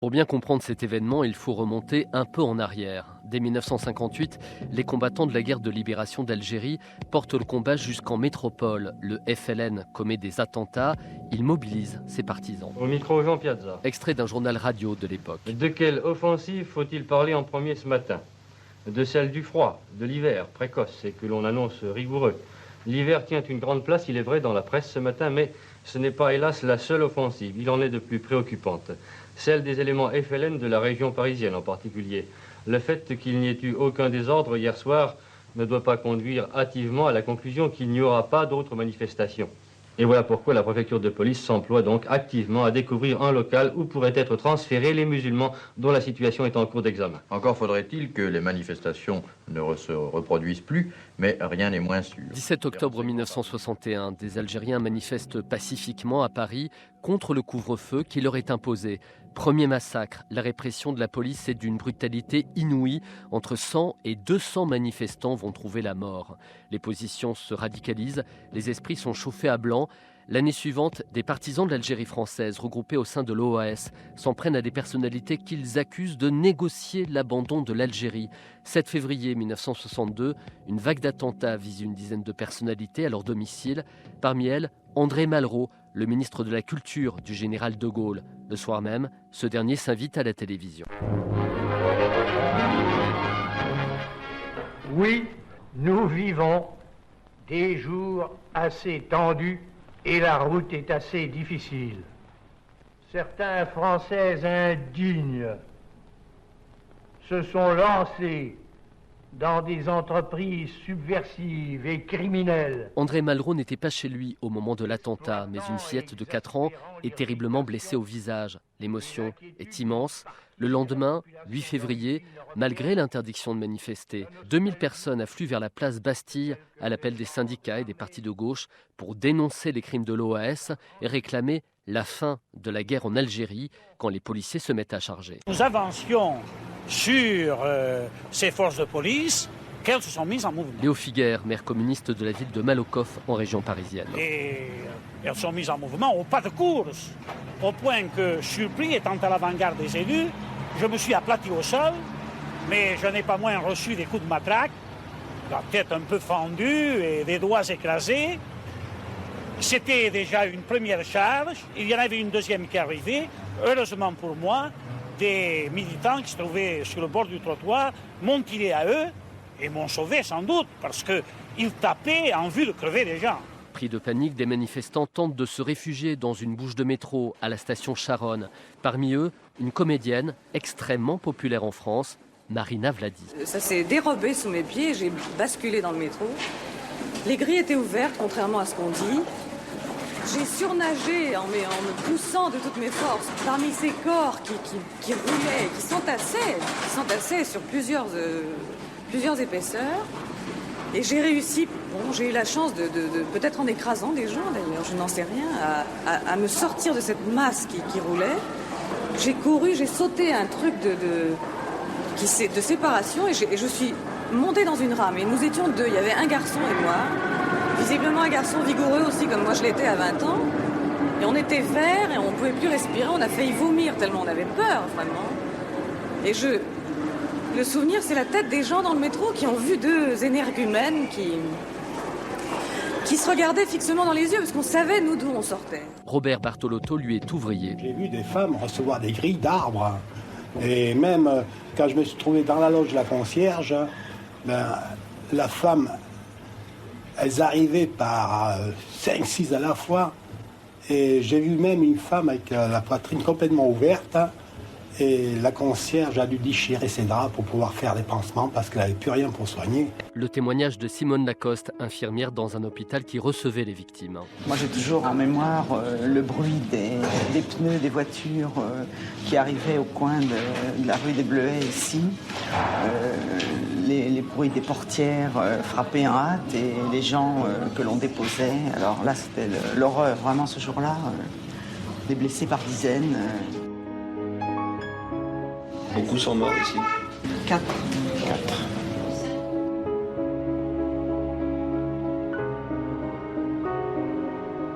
Pour bien comprendre cet événement, il faut remonter un peu en arrière. Dès 1958, les combattants de la guerre de libération d'Algérie portent le combat jusqu'en métropole. Le FLN commet des attentats, il mobilise ses partisans. Au micro Jean Piazza. Extrait d'un journal radio de l'époque. De quelle offensive faut-il parler en premier ce matin? De celle du froid, de l'hiver précoce et que l'on annonce rigoureux. L'hiver tient une grande place, il est vrai, dans la presse ce matin, mais ce n'est pas, hélas, la seule offensive. Il en est de plus préoccupante. Celle des éléments FLN de la région parisienne en particulier. Le fait qu'il n'y ait eu aucun désordre hier soir ne doit pas conduire hâtivement à la conclusion qu'il n'y aura pas d'autres manifestations. Et voilà pourquoi la préfecture de police s'emploie donc activement à découvrir un local où pourraient être transférés les musulmans dont la situation est en cours d'examen. Encore faudrait-il que les manifestations ne se reproduisent plus, mais rien n'est moins sûr. 17 octobre 1961, des Algériens manifestent pacifiquement à Paris contre le couvre-feu qui leur est imposé. Premier massacre, la répression de la police est d'une brutalité inouïe. Entre 100 et 200 manifestants vont trouver la mort. Les positions se radicalisent, les esprits sont chauffés à blanc. L'année suivante, des partisans de l'Algérie française regroupés au sein de l'OAS s'en prennent à des personnalités qu'ils accusent de négocier l'abandon de l'Algérie. 7 février 1962, une vague d'attentats vise une dizaine de personnalités à leur domicile. Parmi elles, André Malraux, le ministre de la Culture du général de Gaulle. Le soir même, ce dernier s'invite à la télévision. Oui, nous vivons des jours assez tendus et la route est assez difficile. Certains Français indignes se sont lancés dans des entreprises subversives et criminelles. André Malraux n'était pas chez lui au moment de l'attentat, mais une fillette de 4 ans est terriblement blessée au visage. L'émotion est immense. Le lendemain, 8 février, malgré l'interdiction de manifester, 2000 personnes affluent vers la place Bastille à l'appel des syndicats et des partis de gauche pour dénoncer les crimes de l'OAS et réclamer la fin de la guerre en Algérie quand les policiers se mettent à charger. Nous avancions sur ces forces de police qu'elles se sont mises en mouvement. Léo Figuère, maire communiste de la ville de Malakoff en région parisienne. Et elles se sont mises en mouvement au pas de course, au point que, surpris, étant à l'avant-garde des élus, je me suis aplati au sol, mais je n'ai pas moins reçu des coups de matraque, la tête un peu fendue et des doigts écrasés. C'était déjà une première charge, il y en avait une deuxième qui arrivait. Heureusement pour moi, des militants qui se trouvaient sur le bord du trottoir m'ont tiré à eux et m'ont sauvé sans doute, parce qu'ils tapaient en vue de crever les gens. Pris de panique, des manifestants tentent de se réfugier dans une bouche de métro à la station Charonne. Parmi eux, une comédienne extrêmement populaire en France, Marina Vladi. Ça s'est dérobé sous mes pieds, j'ai basculé dans le métro. Les grilles étaient ouvertes, contrairement à ce qu'on dit. J'ai surnagé en me poussant de toutes mes forces parmi ces corps qui roulaient, qui s'entassaient sur plusieurs épaisseurs. Et j'ai réussi, j'ai eu la chance de peut-être en écrasant des gens d'ailleurs, je n'en sais rien, à me sortir de cette masse qui roulait. J'ai couru, j'ai sauté un truc de séparation et je suis montée dans une rame. Et nous étions deux, il y avait un garçon et moi. Visiblement un garçon vigoureux aussi, comme moi je l'étais à 20 ans. Et on était verts et on ne pouvait plus respirer. On a failli vomir tellement on avait peur, vraiment. Et le souvenir, c'est la tête des gens dans le métro qui ont vu deux énergumènes qui se regardaient fixement dans les yeux, parce qu'on savait, nous, d'où on sortait. Robert Bartolotto, lui, est ouvrier. J'ai vu des femmes recevoir des grilles d'arbres. Et même quand je me suis trouvé dans la loge de la concierge, la femme... Elles arrivaient par 5-6 à la fois. Et j'ai vu même une femme avec la poitrine complètement ouverte. Et la concierge a dû déchirer ses draps pour pouvoir faire des pansements parce qu'elle n'avait plus rien pour soigner. Le témoignage de Simone Lacoste, infirmière dans un hôpital qui recevait les victimes. Moi j'ai toujours en mémoire le bruit des pneus des voitures qui arrivaient au coin de la rue des Bleuets ici. Les bruits des portières frappées en hâte et les gens que l'on déposait. Alors là c'était l'horreur, vraiment ce jour-là. Des blessés par dizaines. Beaucoup sont morts ici. 4.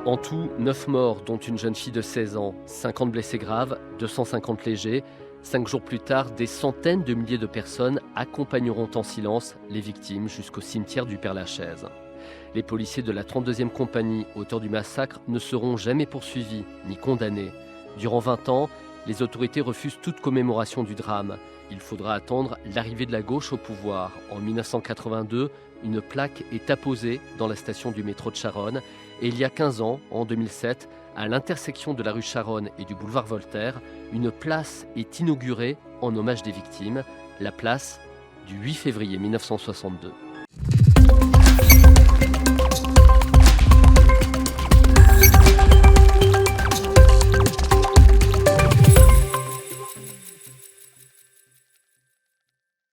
En tout, 9 morts, dont une jeune fille de 16 ans, 50 blessés graves, 250 légers. 5 jours plus tard, des centaines de milliers de personnes accompagneront en silence les victimes jusqu'au cimetière du Père-Lachaise. Les policiers de la 32e compagnie, auteurs du massacre, ne seront jamais poursuivis ni condamnés. Durant 20 ans, les autorités refusent toute commémoration du drame. Il faudra attendre l'arrivée de la gauche au pouvoir. En 1982, une plaque est apposée dans la station du métro de Charonne. Et il y a 15 ans, en 2007, à l'intersection de la rue Charonne et du boulevard Voltaire, une place est inaugurée en hommage des victimes, la place du 8 février 1962.